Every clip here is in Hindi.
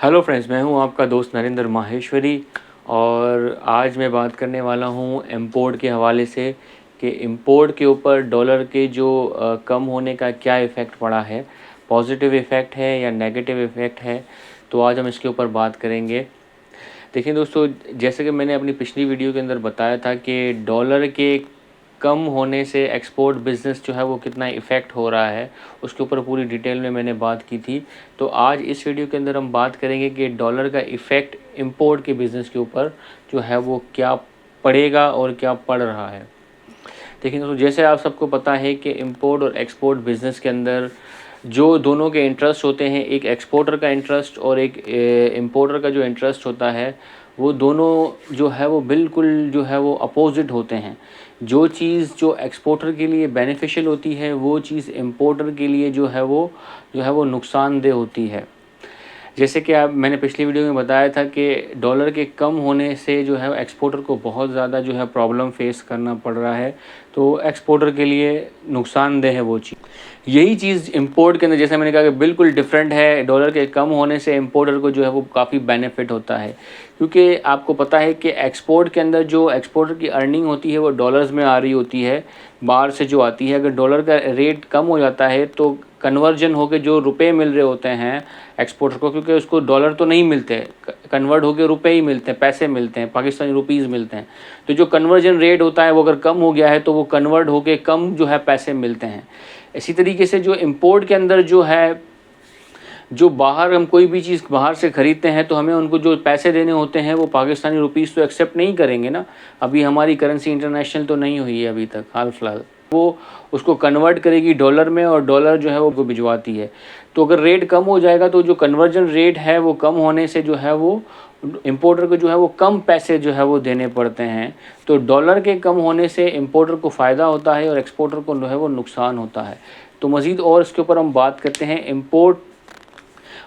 हेलो फ्रेंड्स, मैं हूं आपका दोस्त नरेंद्र माहेश्वरी और आज मैं बात करने वाला हूं इंपोर्ट के हवाले से कि इंपोर्ट के ऊपर डॉलर के जो कम होने का क्या इफ़ेक्ट पड़ा है, पॉजिटिव इफ़ेक्ट है या नेगेटिव इफ़ेक्ट है। तो आज हम इसके ऊपर बात करेंगे। देखिए दोस्तों, जैसे कि मैंने अपनी पिछली वीडियो के अंदर बताया था कि डॉलर के कम होने से एक्सपोर्ट बिज़नेस जो है वो कितना इफ़ेक्ट हो रहा है, उसके ऊपर पूरी डिटेल में मैंने बात की थी। तो आज इस वीडियो के अंदर हम बात करेंगे कि डॉलर का इफ़ेक्ट इंपोर्ट के बिज़नेस के ऊपर जो है वो क्या पड़ेगा और क्या पड़ रहा है। देखिए दोस्तों, जैसे आप सबको पता है कि इंपोर्ट और एक्सपोर्ट बिज़नेस के अंदर जो दोनों के इंटरेस्ट होते हैं, एक एक्सपोर्टर का इंटरेस्ट और एक इंपोर्टर का जो इंटरेस्ट होता है, वो दोनों जो है वो बिल्कुल जो है वो अपोजिट होते हैं। जो चीज़ जो एक्सपोर्टर के लिए बेनिफिशियल होती है, वो चीज़ इंपोर्टर के लिए जो है वो नुकसानदेह होती है। जैसे कि मैंने पिछली वीडियो में बताया था कि डॉलर के कम होने से जो है एक्सपोर्टर को बहुत ज़्यादा जो है प्रॉब्लम फेस करना पड़ रहा है। तो एक्सपोर्टर के लिए नुकसानदेह है वो चीज़। यही चीज़ इंपोर्ट के अंदर, जैसे मैंने कहा कि बिल्कुल डिफरेंट है। डॉलर के कम होने से इंपोर्टर को जो है वो काफ़ी बेनिफिट होता है, क्योंकि आपको पता है कि एक्सपोर्ट के अंदर जो एक्सपोर्टर की अर्निंग होती है वो डॉलर्स में आ रही होती है, बाहर से जो आती है। अगर डॉलर का रेट कम हो जाता है तो कन्वर्जन होकर जो रुपए मिल रहे होते हैं एक्सपोर्टर को, क्योंकि उसको डॉलर तो नहीं मिलते, कन्वर्ट होकर रुपए ही मिलते हैं, पैसे मिलते हैं, पाकिस्तानी रुपीज़ मिलते हैं। तो जो कन्वर्जन रेट होता है वो अगर कम हो गया है तो वो कन्वर्ट होकर कम जो है पैसे मिलते हैं। इसी तरीके से जो इंपोर्ट के अंदर जो है, जो बाहर हम कोई भी चीज़ बाहर से ख़रीदते हैं तो हमें उनको जो पैसे देने होते हैं वो पाकिस्तानी रुपीज़ तो एक्सेप्ट नहीं करेंगे ना। अभी हमारी करेंसी इंटरनेशनल तो नहीं हुई है अभी तक, हाल फिलहाल। वो उसको कन्वर्ट करेगी डॉलर में और डॉलर जो है वो भिजवाती है। तो अगर रेट कम हो जाएगा तो जो कन्वर्जन रेट है वो कम होने से जो है वो इंपोर्टर को जो है वो कम पैसे जो है वो देने पड़ते हैं। तो डॉलर के कम होने से इंपोर्टर को फ़ायदा होता है और एक्सपोर्टर को जो है वो नुकसान होता है। तो मज़ीद और इसके ऊपर हम बात करते हैं। इंपोर्ट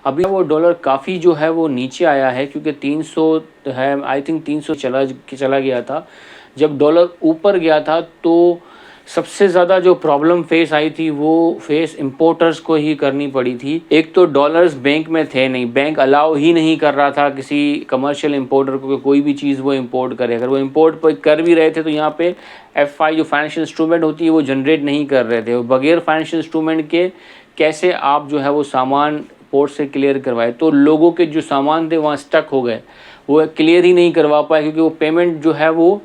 अभी वो डॉलर काफ़ी जो है वो नीचे आया है, क्योंकि 300 है, आई थिंक 300 चला गया था। जब डॉलर ऊपर गया था तो सबसे ज़्यादा जो प्रॉब्लम फेस आई थी वो फेस इंपोर्टर्स को ही करनी पड़ी थी। एक तो डॉलर्स बैंक में थे नहीं, बैंक अलाउ ही नहीं कर रहा था किसी कमर्शियल इंपोर्टर को कि कोई भी चीज़ वो इंपोर्ट करे। अगर वो इंपोर्ट कर भी रहे थे तो यहाँ पे FI जो फाइनेंशियल इंस्ट्रूमेंट होती है वो जनरेट नहीं कर रहे थे। बगैर फाइनेंशियल इंस्ट्रूमेंट के कैसे आप जो है वो सामान पोर्ट से क्लियर करवाए। तो लोगों के जो सामान थे वहाँ स्टक हो गए, वो क्लियर ही नहीं करवा पाए, क्योंकि वो पेमेंट जो है वो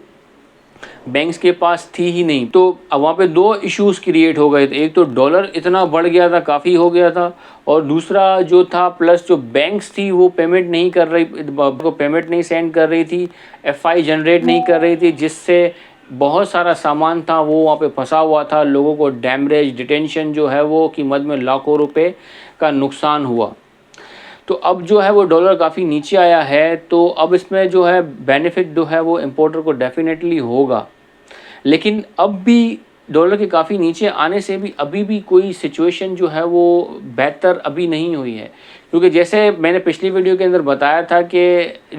बैंक्स के पास थी ही नहीं। तो अब वहाँ पे दो इश्यूज़ क्रिएट हो गए थे। एक तो डॉलर इतना बढ़ गया था, काफ़ी हो गया था, और दूसरा जो था प्लस जो बैंक्स थी वो पेमेंट नहीं कर रही, को पेमेंट नहीं सेंड कर रही थी, FI जनरेट नहीं कर रही थी, जिससे बहुत सारा सामान था वो वहाँ पे फंसा हुआ था। लोगों को डैमेज डिटेंशन जो है वो कीमत में लाखों रुपए का नुकसान हुआ। तो अब जो है वो डॉलर काफ़ी नीचे आया है, तो अब इसमें जो है बेनिफिट जो है वो इंपोर्टर को डेफिनेटली होगा। लेकिन अब भी डॉलर के काफ़ी नीचे आने से भी अभी भी कोई सिचुएशन जो है वो बेहतर अभी नहीं हुई है, क्योंकि जैसे मैंने पिछली वीडियो के अंदर बताया था कि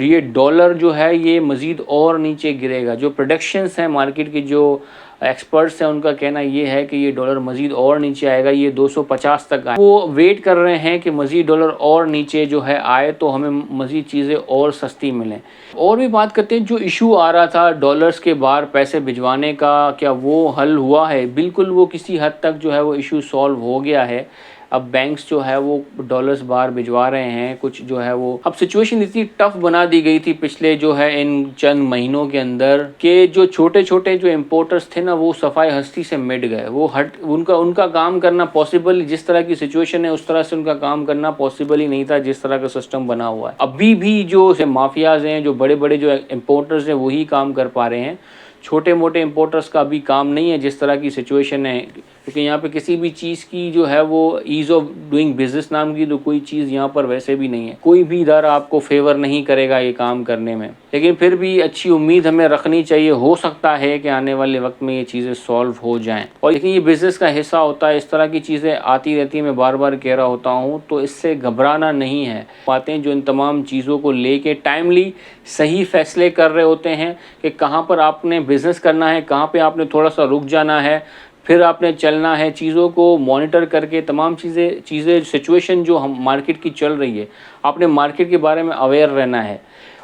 ये डॉलर जो है ये मज़ीद और नीचे गिरेगा। जो प्रोडक्शंस हैं मार्केट की, जो एक्सपर्ट्स हैं, उनका कहना ये है कि ये डॉलर मज़ीद और नीचे आएगा, ये 250 तक आए। वो वेट कर रहे हैं कि मज़ीद डॉलर और नीचे जो है आए तो हमें मज़ीद चीज़ें और सस्ती मिलें। और भी बात करते हैं, जो इशू आ रहा था डॉलर्स के बाहर पैसे भिजवाने का, क्या वो हल हुआ है? बिल्कुल, वो किसी हद तक जो है वो इशू सॉल्व हो गया है। अब बैंक्स जो है वो डॉलर्स बाहर भिजवा रहे हैं कुछ जो है वो। अब सिचुएशन इतनी टफ बना दी गई थी पिछले जो है इन चंद महीनों के अंदर कि जो छोटे छोटे जो इंपोर्टर्स थे ना वो सफाई हस्ती से मिट गए। वो उनका काम करना पॉसिबल, जिस तरह की सिचुएशन है उस तरह से उनका काम करना पॉसिबल ही नहीं था, जिस तरह का सिस्टम बना हुआ है। अभी भी जो माफियाज हैं, जो बड़े बड़े जो इंपोर्टर्स हैं, वही काम कर पा रहे हैं। छोटे मोटे इंपोर्टर्स का भी काम नहीं है जिस तरह की सिचुएशन है, क्योंकि यहाँ पे किसी भी चीज़ की जो है वो ईज़ ऑफ डूइंग बिजनेस नाम की तो कोई चीज़ यहाँ पर वैसे भी नहीं है। कोई भी इदारा आपको फेवर नहीं करेगा ये काम करने में, लेकिन फिर भी अच्छी उम्मीद हमें रखनी चाहिए। हो सकता है कि आने वाले वक्त में ये चीज़ें सॉल्व हो जाएँ। और लेकिन ये बिज़नेस का हिस्सा होता है, इस तरह की चीज़ें आती रहती हैं, मैं बार बार कह रहा होता हूँ। तो इससे घबराना नहीं है। बातें जो इन तमाम चीज़ों को लेके टाइमली सही फैसले कर रहे होते हैं कि कहाँ पर आपने बिज़नेस करना है, कहाँ पर आपने थोड़ा सा रुक जाना है, फिर आपने चलना है, चीज़ों को मॉनिटर करके तमाम चीज़ें सिचुएशन जो हम मार्केट की चल रही है, आपने मार्केट के बारे में अवेयर रहना है।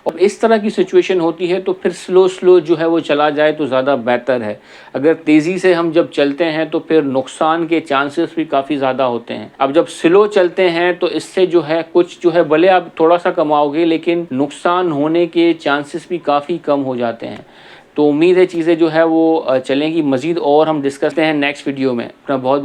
और इस तरह की सिचुएशन होती है तो फिर स्लो जो है वो चला जाए तो ज़्यादा बेहतर है। अगर तेज़ी से हम जब चलते हैं तो फिर नुकसान के चांसेस भी काफ़ी ज़्यादा होते हैं। अब जब स्लो चलते हैं तो इससे जो है कुछ जो है भले आप थोड़ा सा कमाओगे, लेकिन नुकसान होने के चांसेस भी काफ़ी कम हो जाते हैं। तो उम्मीद है चीज़ें जो है वो चलेंगी मज़ीद और हम डिस्कस करते हैं नेक्स्ट वीडियो में। अपना बहुत